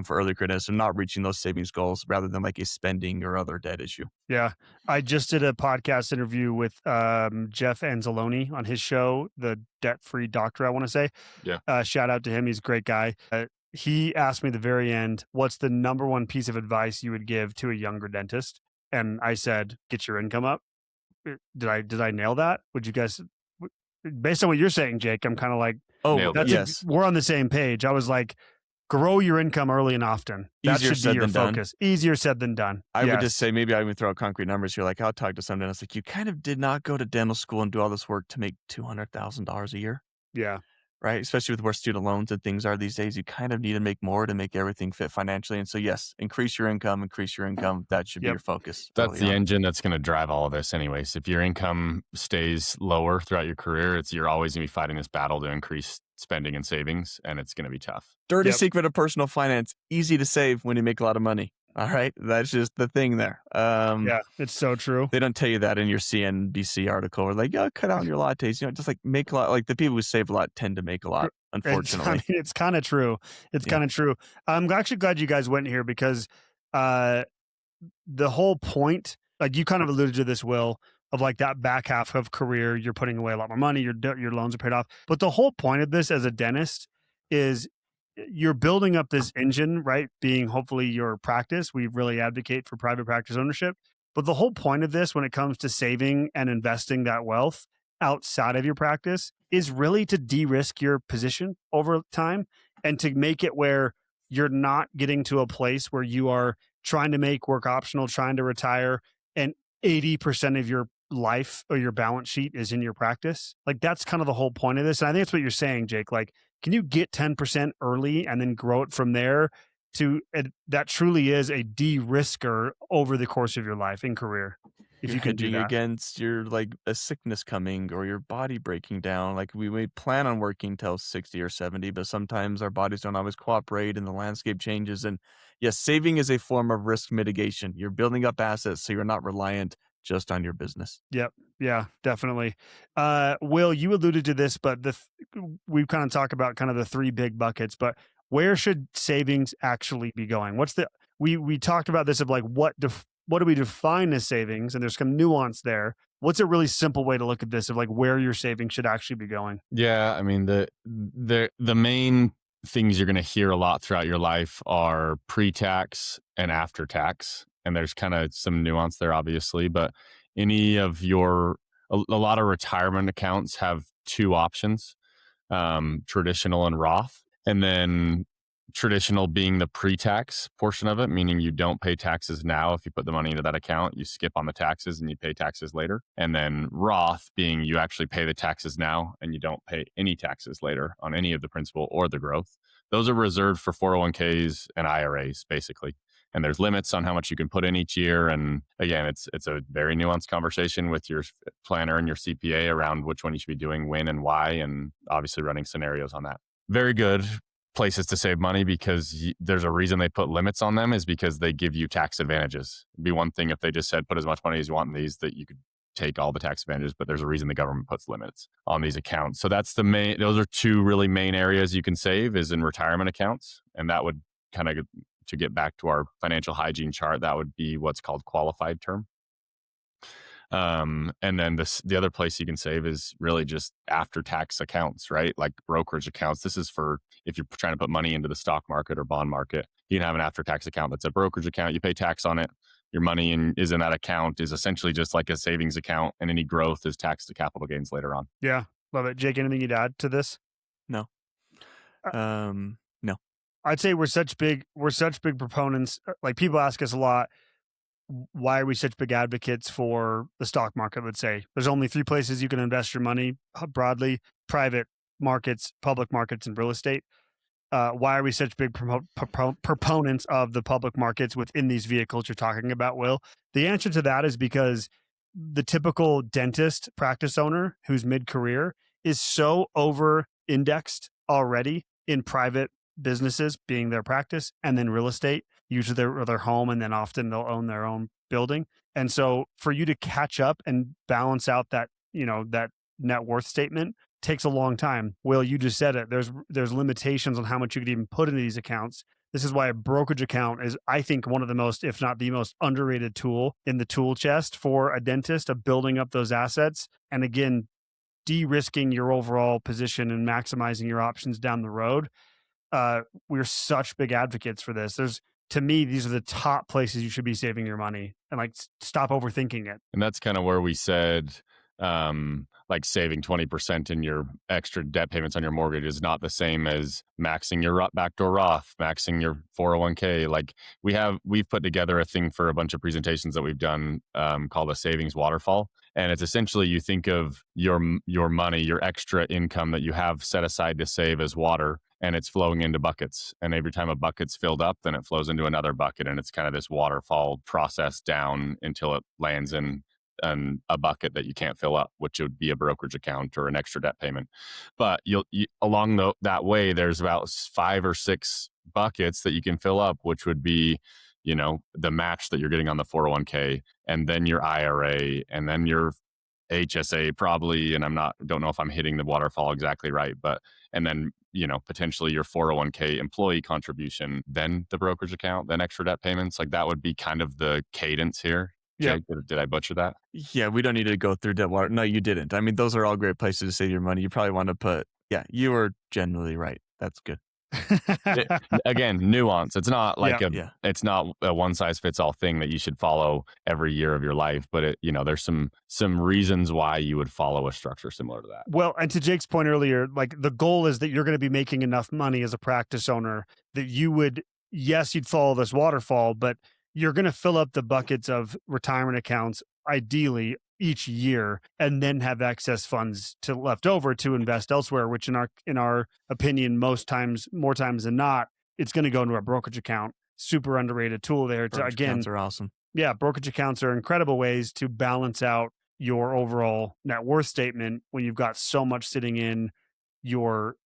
for early career dentists, and not reaching those savings goals rather than like a spending or other debt issue. Yeah. I just did a podcast interview with Jeff Anzalone on his show, The Debt-Free Doctor, I want to say. Yeah. Shout out to him. He's a great guy. He asked me at the very end, what's the number one piece of advice you would give to a younger dentist? And I said, get your income up. Did I nail that? Would you guys, based on what you're saying, Jake, I'm kind of like, yes, we're on the same page. I was like, grow your income early and often. That should be your focus. Easier said than done. I would just say, maybe I even throw out concrete numbers here. Like, I'll talk to some dentists, like, you kind of did not go to dental school and do all this work to make $200,000 a year. Yeah. Right. Especially with where student loans and things are these days, you kind of need to make more to make everything fit financially. And so, yes, increase your income. That should be your focus. That's the engine that's going to drive all of this anyways. If your income stays lower throughout your career, you're always going to be fighting this battle to increase spending and savings, and it's going to be tough. Dirty secret of personal finance: easy to save when you make a lot of money. All right. That's just the thing there. Yeah, it's so true. They don't tell you that in your CNBC article. Or like, cut out on your lattes. Just like make a lot. Like the people who save a lot tend to make a lot, unfortunately. It's kind of true. It's kind of true. I'm actually glad you guys went here because the whole point, like you kind of alluded to this, Will, of like that back half of career, you're putting away a lot more money, your loans are paid off. But the whole point of this as a dentist is you're building up this engine, right? Being hopefully your practice. We really advocate for private practice ownership. But the whole point of this when it comes to saving and investing that wealth outside of your practice is really to de-risk your position over time and to make it where you're not getting to a place where you are trying to make work optional, trying to retire, and 80% of your life or your balance sheet is in your practice. Like that's kind of the whole point of this. And I think that's what you're saying, Jake. Like, can you get 10% early and then grow it from there to that truly is a de-risker over the course of your life and career. If You're you can do hedging that. against your like a sickness coming or your body breaking down. Like we may plan on working till 60 or 70, but sometimes our bodies don't always cooperate and the landscape changes. And yes, saving is a form of risk mitigation. You're building up assets so you're not reliant just on your business. Yep. Yeah, definitely. Will, you alluded to this, but we've kind of talked about kind of the three big buckets, but where should savings actually be going? We talked about this of like, what do we define as savings? And there's some nuance there. What's a really simple way to look at this of like where your savings should actually be going? Yeah, I mean the main things you're going to hear a lot throughout your life are pre-tax and after-tax, and there's kind of some nuance there, obviously. But a lot of retirement accounts have two options: traditional and Roth, and then traditional being the pre-tax portion of it, meaning you don't pay taxes now. If you put the money into that account, you skip on the taxes and you pay taxes later. And then Roth being you actually pay the taxes now and you don't pay any taxes later on any of the principal or the growth. Those are reserved for 401ks and IRAs, basically. And there's limits on how much you can put in each year. And again, it's a very nuanced conversation with your planner and your CPA around which one you should be doing, when and why, and obviously running scenarios on that. Very good places to save money because there's a reason they put limits on them is because they give you tax advantages. It'd be one thing if they just said put as much money as you want in these that you could take all the tax advantages, but there's a reason the government puts limits on these accounts. So that's those are two really main areas you can save is in retirement accounts. And that would kind of, to get back to our financial hygiene chart, that would be what's called qualified term. And then the other place you can save is really just after tax accounts, right? Like brokerage accounts. This is for if you're trying to put money into the stock market or bond market, you can have an after tax account that's a brokerage account. You pay tax on it. Your money is in that account is essentially just like a savings account, and any growth is taxed to capital gains later on. Yeah, love it. Jake, anything you'd add to this? No. No. I'd say we're such big proponents. Like people ask us a lot, why are we such big advocates for the stock market? Let's say there's only three places you can invest your money broadly: private markets, public markets, and real estate. Why are we such big proponents of the public markets within these vehicles you're talking about, Will? The answer to that is because the typical dentist practice owner who's mid-career is so over-indexed already in private businesses being their practice and then real estate, usually their home, and then often they'll own their own building. And so for you to catch up and balance out that, that net worth statement takes a long time. Will, you just said it. There's limitations on how much you could even put into these accounts. This is why a brokerage account is, I think, one of the most, if not the most underrated tool in the tool chest for a dentist of building up those assets. And again, de-risking your overall position and maximizing your options down the road. We're such big advocates for this. To me, these are the top places you should be saving your money, and like stop overthinking it. And that's kind of where we said, like saving 20% in your extra debt payments on your mortgage is not the same as maxing your backdoor Roth, maxing your 401k. Like we've put together a thing for a bunch of presentations that we've done called a savings waterfall. And it's essentially you think of your money, your extra income that you have set aside to save as water, and it's flowing into buckets. And every time a bucket's filled up, then it flows into another bucket. And it's kind of this waterfall process down until it lands in a bucket that you can't fill up, which would be a brokerage account or an extra debt payment. But along that way, there's about 5 or 6 buckets that you can fill up, which would be, the match that you're getting on the 401k, and then your IRA, and then your HSA probably, and don't know if I'm hitting the waterfall exactly right, but, and then, potentially your 401k employee contribution, then the brokerage account, then extra debt payments. Like that would be kind of the cadence here. Jake, did I butcher that? Yeah, we don't need to go through debt water. No, you didn't. I mean, those are all great places to save your money. You probably want to you were generally right. That's good. Again, nuance. It's not like Yeah. it's not a one size fits all thing that you should follow every year of your life, but there's some reasons why you would follow a structure similar to that. Well, and to Jake's point earlier, like the goal is that you're going to be making enough money as a practice owner that you would, yes, you'd follow this waterfall, but you're going to fill up the buckets of retirement accounts ideally each year and then have excess funds to left over to invest elsewhere, which in our opinion, more times than not, it's going to go into a brokerage account. Super underrated tool there. Brokerage accounts are awesome. Yeah, brokerage accounts are incredible ways to balance out your overall net worth statement when you've got so much sitting in your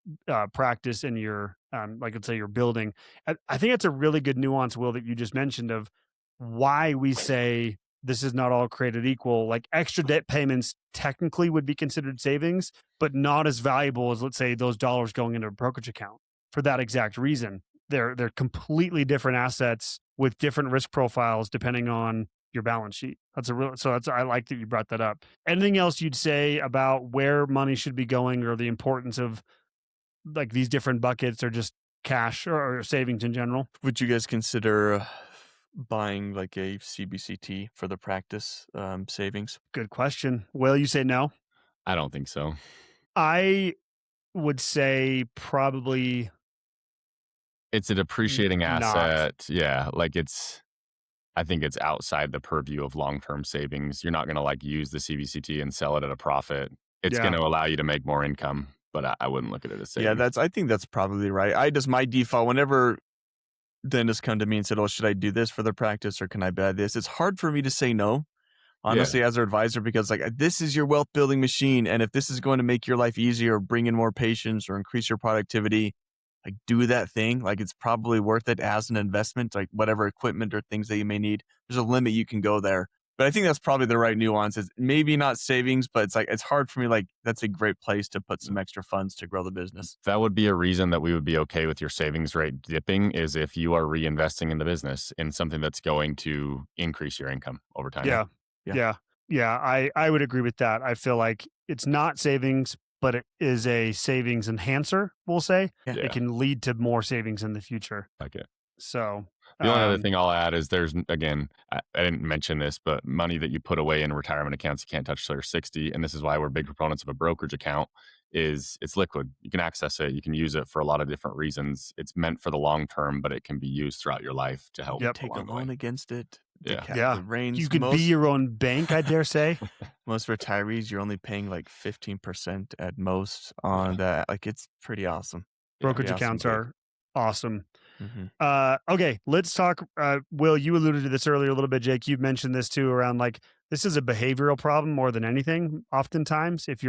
practice and your, like let's say your building. I think that's a really good nuance, Will, that you just mentioned of why we say this is not all created equal. Like extra debt payments technically would be considered savings, but not as valuable as, let's say, those dollars going into a brokerage account for that exact reason. They're completely different assets with different risk profiles depending on your balance sheet. I like that you brought that up. Anything else you'd say about where money should be going or the importance of like these different buckets or just cash or savings in general? Would you guys consider buying like a CBCT for the practice savings? Good question. Will, you say no? I don't think so. I would say probably it's a depreciating not. asset. Yeah, like I think it's outside the purview of long-term savings. You're not going to like use the CBCT and sell it at a profit. It's going to allow you to make more income, but I wouldn't look at it as savings. Yeah, I think that's probably right. My default whenever dentists come to me and said, "Oh, should I do this for the practice or can I buy this?" It's hard for me to say no, honestly, as an advisor, because like this is your wealth building machine, and if this is going to make your life easier, or bring in more patients, or increase your productivity, like do that thing. Like it's probably worth it as an investment, like whatever equipment or things that you may need. There's a limit you can go there. But I think that's probably the right nuance. It's maybe not savings, but it's like, it's hard for me. Like that's a great place to put some extra funds to grow the business. That would be a reason that we would be okay with your savings rate dipping is if you are reinvesting in the business in something that's going to increase your income over time. Yeah. I would agree with that. I feel like it's not savings, but it is a savings enhancer, we'll say. Yeah. It can lead to more savings in the future. Like it. So the only other thing I'll add is there's, again, I didn't mention this, but money that you put away in retirement accounts, you can't touch till you're 60. And this is why we're big proponents of a brokerage account is it's liquid. You can access it. You can use it for a lot of different reasons. It's meant for the long term, but it can be used throughout your life to help. Take a loan against it. Yeah. The reins. You could be your own bank, I dare say. Most retirees, you're only paying like 15% at most on that. Like it's pretty awesome. Brokerage accounts are awesome. Mm-hmm. Okay, let's talk. Will, you alluded to this earlier a little bit, Jake. You've mentioned this too around like this is a behavioral problem more than anything. Oftentimes, it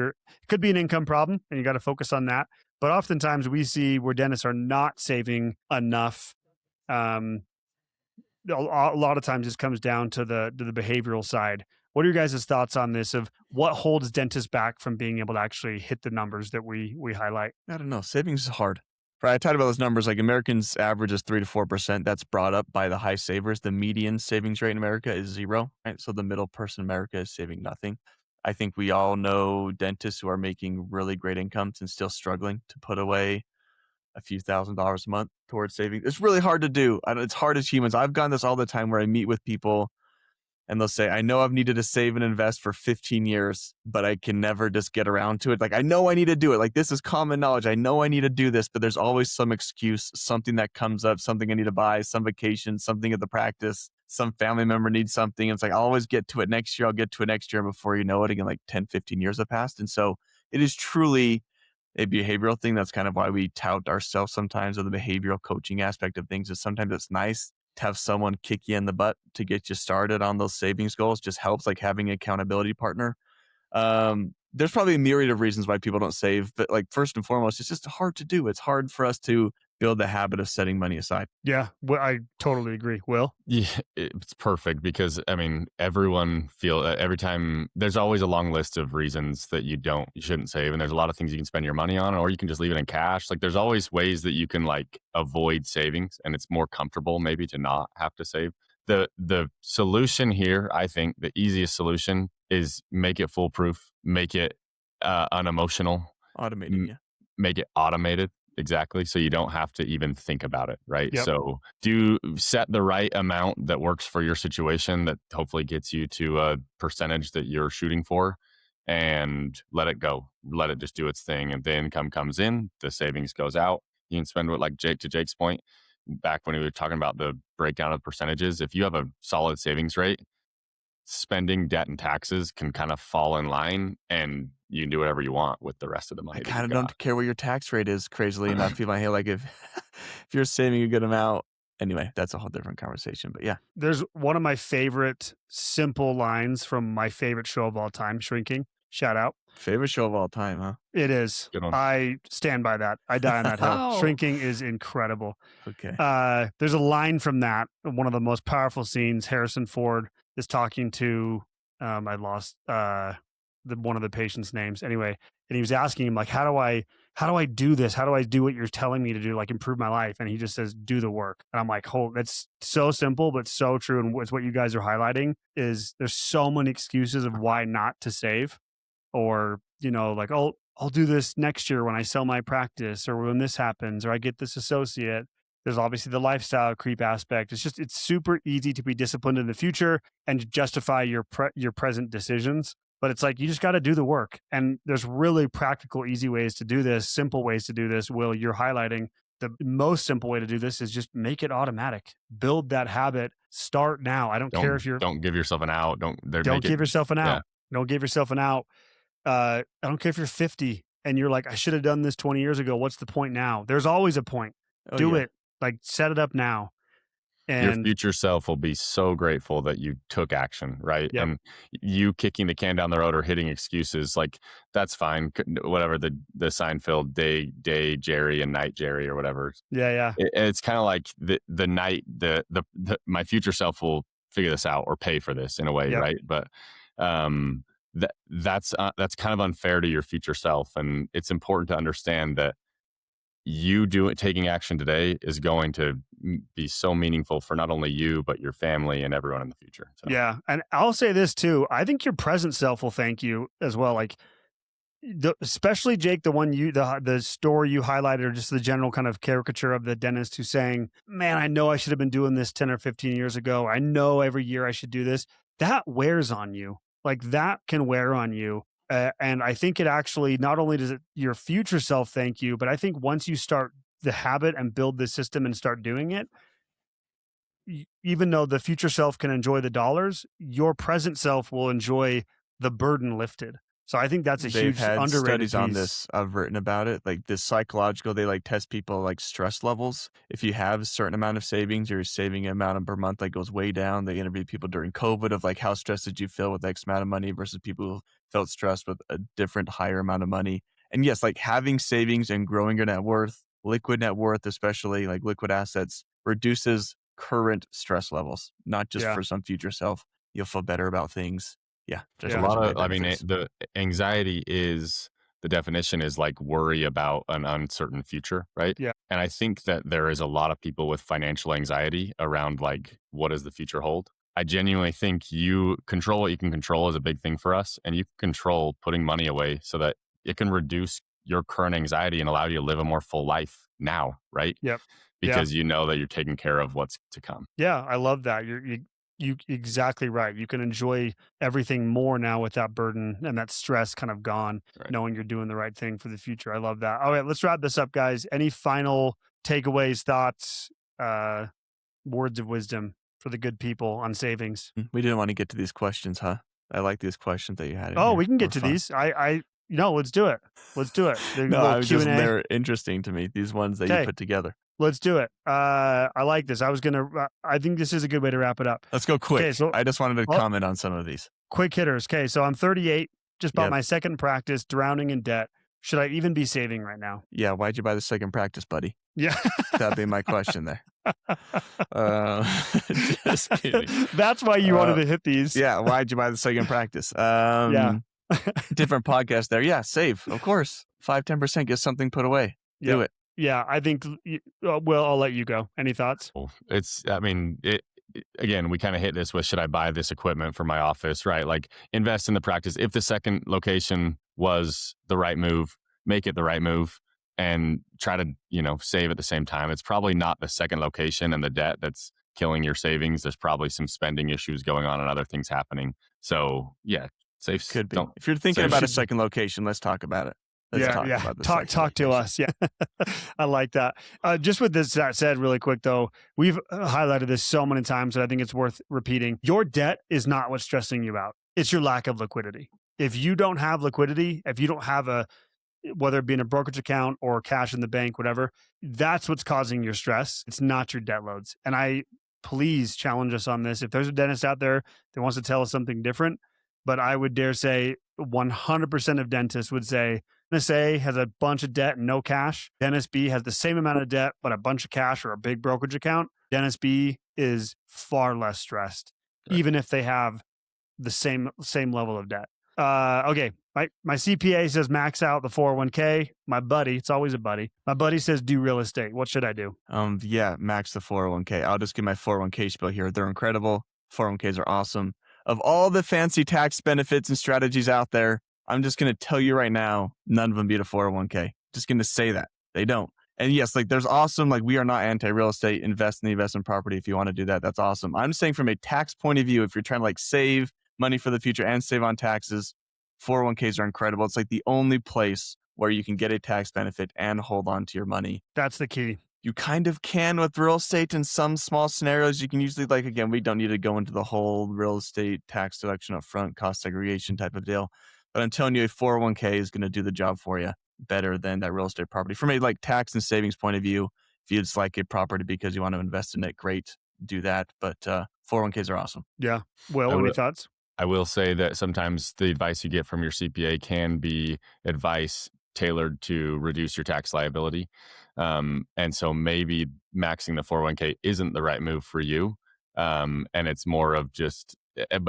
could be an income problem and you got to focus on that. But oftentimes we see where dentists are not saving enough. A lot of times this comes down to the behavioral side. What are your guys' thoughts on this of what holds dentists back from being able to actually hit the numbers that we highlight? I don't know. Savings is hard. Right, I talked about those numbers. Like Americans average is 3 to 4%. That's brought up by the high savers. The median savings rate in America is 0. Right, so the middle person in America is saving nothing. I think we all know dentists who are making really great incomes and still struggling to put away a few $1,000s a month towards saving. It's really hard to do. It's hard as humans. I've gotten this all the time where I meet with people and they'll say, I know I've needed to save and invest for 15 years, but I can never just get around to it. Like, I know I need to do it. Like, this is common knowledge. I know I need to do this, but there's always some excuse, something that comes up, something I need to buy, some vacation, something at the practice, some family member needs something. It's like, I'll always get to it next year. I'll get to it next year. Before you know it, again, like 10, 15 years have passed. And so it is truly a behavioral thing. That's kind of why we tout ourselves sometimes of the behavioral coaching aspect of things. Is sometimes it's nice to have someone kick you in the butt to get you started on those savings goals. Just helps, like having an accountability partner. There's probably a myriad of reasons why people don't save, but like first and foremost, it's just hard to do. It's hard for us to build the habit of setting money aside. Yeah, well, I totally agree. Will? Yeah, it's perfect because I mean, everyone every time there's always a long list of reasons that you shouldn't save, and there's a lot of things you can spend your money on, or you can just leave it in cash. Like there's always ways that you can like avoid savings, and it's more comfortable maybe to not have to save. The solution here, I think, the easiest solution is make it foolproof, make it unemotional, Automating, make it automated. exactly. So you don't have to even think about it, right? Yep. So set the right amount that works for your situation that hopefully gets you to a percentage that you're shooting for, and let it go. Let it just do its thing. And the income comes in, the savings goes out. You can spend what, like to Jake's point, back when we were talking about the breakdown of percentages, if you have a solid savings rate, spending, debt, and taxes can kind of fall in line, and you can do whatever you want with the rest of the money. I kind of don't care what your tax rate is, crazily enough. Feel my head, like if you're saving a good amount. Anyway, that's a whole different conversation. But yeah, there's one of my favorite simple lines from my favorite show of all time, Shrinking. Shout out. Favorite show of all time, huh? It is. I stand by that. I die on that hill. Shrinking is incredible. Okay. There's a line from that, one of the most powerful scenes. Harrison Ford is talking to, I lost one of the patient's names anyway, and he was asking him, like, how do I do this? How do I do what you're telling me to do, like improve my life? And he just says, do the work. And I'm like, that's so simple, but so true. And it's what you guys are highlighting is there's so many excuses of why not to save, or, like, oh, I'll do this next year when I sell my practice, or when this happens, or I get this associate. There's obviously the lifestyle creep aspect. It's super easy to be disciplined in the future and justify your present decisions. But it's like, you just got to do the work. And there's really practical, easy ways to do this, simple ways to do this. Will, you're highlighting the most simple way to do this is just make it automatic. Build that habit. Start now. I don't care if you're... Don't give yourself an out. Don't give yourself an out. Don't give yourself an out. I don't care if you're 50 and you're like, I should have done this 20 years ago. What's the point now? There's always a point. Do it. Like, set it up now. And your future self will be so grateful that you took action, right? Yep. And you kicking the can down the road or hitting excuses, like, that's fine. Whatever the Seinfeld day Jerry and night Jerry or whatever. Yeah. It's kind of like the night, my future self will figure this out or pay for this in a way, Yep. right? But that's kind of unfair to your future self. And it's important to understand that taking action today is going to be so meaningful for not only you, but your family and everyone in the future. So. Yeah. And I'll say this too. I think your present self will thank you as well. Like, especially Jake, the story you highlighted, or just the general kind of caricature of the dentist who's saying, man, I know I should have been doing this 10 or 15 years ago. I know every year I should do this. That wears on you. Like, that can wear on you. And I think it actually, not only does it your future self thank you, but I think once you start the habit and build the system and start doing it, even though the future self can enjoy the dollars, your present self will enjoy the burden lifted. So I think that's a huge underrated studies piece. on this. I've written about it. Like, this psychological, they like test people like stress levels. If you have a certain amount of savings, your saving amount per month like goes way down. They interviewed people during COVID of like, how stressed did you feel with X amount of money versus people who felt stressed with a different higher amount of money. And yes, like having savings and growing your net worth, liquid net worth, especially like liquid assets, reduces current stress levels, not just for some future self. You'll feel better about things. Yeah, there's a lot of, the anxiety is, the definition is like worry about an uncertain future, right? Yeah. And I think that there is a lot of people with financial anxiety around like, what does the future hold? I genuinely think you control what you can control is a big thing for us. And you can control putting money away so that it can reduce your current anxiety and allow you to live a more full life now, right? Yep. Because you know that you're taking care of what's to come. Yeah, I love that. You exactly right. You can enjoy everything more now with that burden and that stress kind of gone, knowing you're doing the right thing for the future. I love that. All right, let's wrap this up, guys. Any final takeaways, thoughts, words of wisdom for the good people on savings? We didn't want to get to these questions, huh? I like these questions that you had. We can get to these. Let's do it. Let's do it. They're interesting to me. These ones that you put together. Let's do it. I like this. I think this is a good way to wrap it up. Let's go quick. Okay, so, I just wanted to comment on some of these. Quick hitters. Okay, so I'm 38, just bought my second practice, drowning in debt. Should I even be saving right now? Yeah, why'd you buy the second practice, buddy? Yeah. That'd be my question there. Just kidding. That's why you wanted to hit these. Yeah, why'd you buy the second practice? Different podcast there. Yeah, save, of course. 5-10%, get something put away. Do it. Yeah, I think, I'll let you go. Any thoughts? Again, we kind of hit this with, should I buy this equipment for my office, right? Like, invest in the practice. If the second location was the right move, make it the right move. and try to, save at the same time. It's probably not the second location and the debt that's killing your savings. There's probably some spending issues going on and other things happening. So yeah, save. Could be. Don't, If you're thinking about a should- second location, let's talk about it. Let's talk about the second Talk to location. us. Yeah. I like that. Just with that said, really quick though, we've highlighted this so many times that I think it's worth repeating. Your debt is not what's stressing you out. It's your lack of liquidity. If you don't have liquidity, if you don't have whether it be in a brokerage account or cash in the bank, whatever, that's what's causing your stress. It's not your debt loads. And please challenge us on this. If there's a dentist out there that wants to tell us something different, but I would dare say 100% of dentists would say, dentist A has a bunch of debt and no cash. Dentist B has the same amount of debt, but a bunch of cash or a big brokerage account. Dentist B is far less stressed, even if they have the same level of debt. Okay. My CPA says max out the 401k. My buddy, it's always a buddy. My buddy says do real estate. What should I do? Yeah, max the 401k. I'll just give my 401k spiel here. They're incredible. 401ks are awesome. Of all the fancy tax benefits and strategies out there, I'm just going to tell you right now, none of them beat a 401k. Just going to say that. They don't. And yes, there's awesome, we are not anti-real estate. Invest in the investment property if you want to do that. That's awesome. I'm saying from a tax point of view, if you're trying to save money for the future and save on taxes, 401ks are incredible. It's the only place where you can get a tax benefit and hold on to your money. That's the key. You kind of can with real estate in some small scenarios. You can usually, again, we don't need to go into the whole real estate tax deduction up front, cost segregation type of deal. But I'm telling you, a 401k is going to do the job for you better than that real estate property. From a tax and savings point of view, if you just like a property because you want to invest in it, great, do that. But 401ks are awesome. Yeah. Will, any thoughts? I will say that sometimes the advice you get from your CPA can be advice tailored to reduce your tax liability. And so maybe maxing the 401k isn't the right move for you. And it's more of just,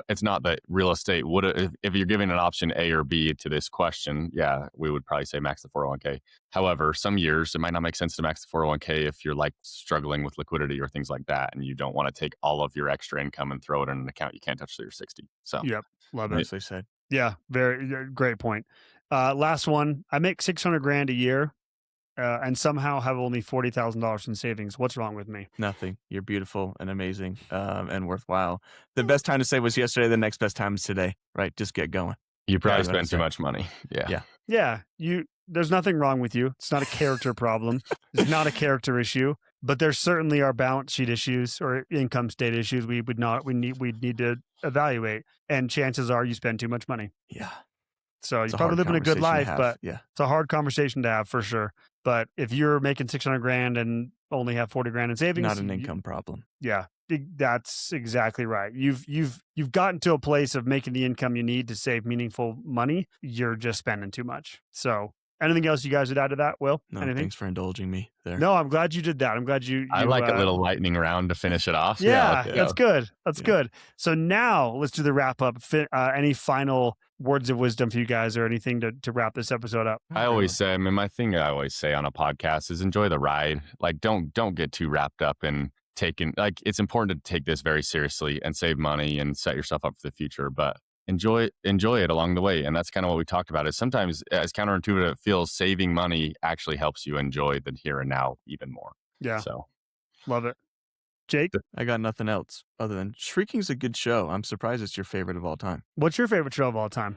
it's not that real estate would, if you're giving an option A or B to this question, yeah, we would probably say max the 401k. However, some years it might not make sense to max the 401k if you're struggling with liquidity or things like that. And you don't want to take all of your extra income and throw it in an account you can't touch till you're 60. So, yep. Love it. As they said. Yeah. Very great point. Last one. I make $600,000 a year and somehow have only $40,000 in savings. What's wrong with me? Nothing. You're beautiful and amazing and worthwhile. The best time to save was yesterday. The next best time is today, right? Just get going. You probably spend too much money. Yeah. Yeah. There's nothing wrong with you. It's not a character problem. It's not a character issue, but there certainly are balance sheet issues or income state issues we'd need to evaluate. And chances are you spend too much money. Yeah. So you're probably living a good life, but it's a hard conversation to have for sure. But if you're making $600,000 and only have $40,000 in savings, not an income problem. Yeah, that's exactly right. You've gotten to a place of making the income you need to save meaningful money. You're just spending too much. So anything else you guys would add to that, Will? No, anything? Thanks for indulging me there. No, I'm glad you did that. I'm glad you I like a little lightning round to finish it off. Yeah, that's good. That's good. So now let's do the wrap up. Any final words of wisdom for you guys or anything to wrap this episode up? I always say, my thing I always say on a podcast is enjoy the ride. Don't get too wrapped up in taking, it's important to take this very seriously and save money and set yourself up for the future, but enjoy it along the way. And that's kind of what we talked about is sometimes, as counterintuitive it feels, saving money actually helps you enjoy the here and now even more. Yeah. So love it. Jake? I got nothing else other than Shrieking's a good show. I'm surprised it's your favorite of all time. What's your favorite show of all time?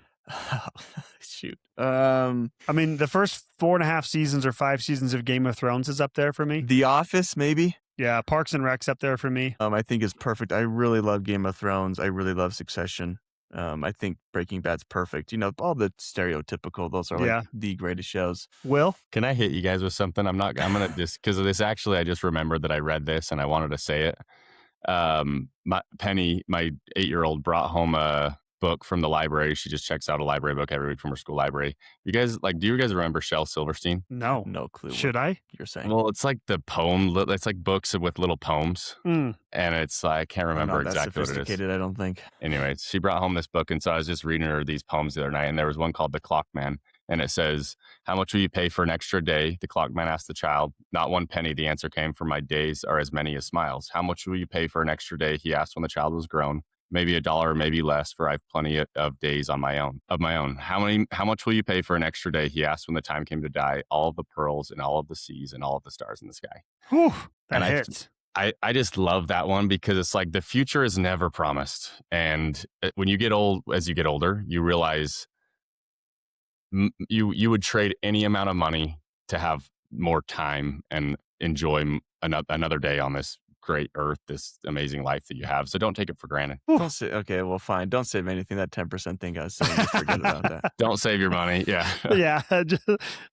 Shoot. I mean, the first 4.5 seasons or 5 seasons of Game of Thrones is up there for me. The Office, maybe? Yeah, Parks and Rec's up there for me. I think is perfect. I really love Game of Thrones. I really love Succession. I think Breaking Bad's perfect. All the stereotypical, those are the greatest shows. Will? Can I hit you guys with something? I'm going to just, because of this, actually, I just remembered that I read this and I wanted to say it. Penny, my 8-year-old, brought home a book from the library. She just checks out a library book every week from her school library. You guys, do you guys remember Shel Silverstein? No. No clue. Should I? You're saying? Well, it's the poem. It's books with little poems. And it's, I can't remember exactly what it is. I don't think. Anyways, she brought home this book. And so I was just reading her these poems the other night. And there was one called The Clock Man. And it says, "How much will you pay for an extra day?" The clock man asked the child. "Not 1 penny," the answer came, "for my days are as many as smiles." "How much will you pay for an extra day?" he asked when the child was grown. maybe $1, maybe less, for I have plenty of days on my own. How much will you pay for an extra day? He asked when the time came to die, all of the pearls and all of the seas and all of the stars in the sky. Whew, that And hits. I just love that one because it's like the future is never promised. And when you get old, as you get older, you realize you would trade any amount of money to have more time and enjoy another day on this great earth, this amazing life that you have. So don't take it for granted. Don't say, okay, well, fine. Don't save anything. That 10% thing I was saying, just forget about that. Don't save your money. Yeah. Yeah.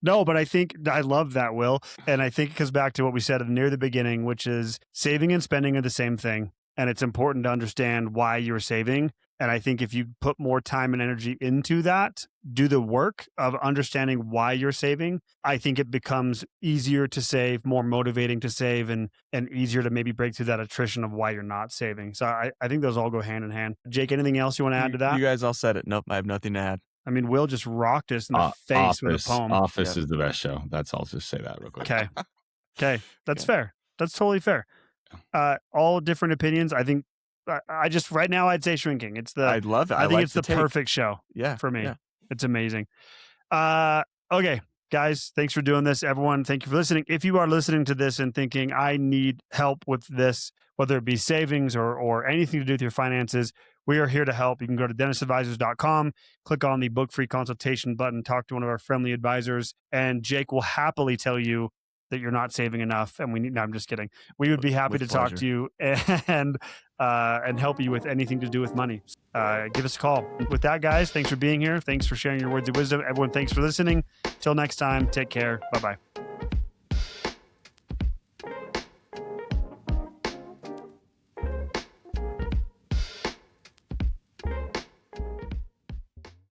No, but I think I love that, Will. And I think it comes back to what we said near the beginning, which is saving and spending are the same thing. And it's important to understand why you're saving. And I think if you put more time and energy into that, do the work of understanding why you're saving, I think it becomes easier to save, more motivating to save, and easier to maybe break through that attrition of why you're not saving. So I think those all go hand in hand. Jake, anything else you want to add to that? You guys all said it. Nope, I have nothing to add. I mean, Will just rocked us in the face with a poem. Office is the best show. I'll just say that real quick. Okay. That's fair. That's totally fair. All different opinions. I think I just right now I'd say Shrinking. It's the I love it. I think it's the perfect show. Yeah, for me. yeah. It's amazing. Okay, guys, thanks for doing this. Everyone, thank you for listening. If you are listening to this and thinking I need help with this, whether it be savings or anything to do with your finances, we are here to help. You can go to dentistadvisors.com, click on the book free consultation button, talk to one of our friendly advisors, and Jake will happily tell you that you're not saving enough. And no, I'm just kidding. We would be happy to talk to you and help you with anything to do with money. Give us a call. With that, guys, thanks for being here. Thanks for sharing your words of wisdom. Everyone, thanks for listening. Till next time, take care. Bye-bye.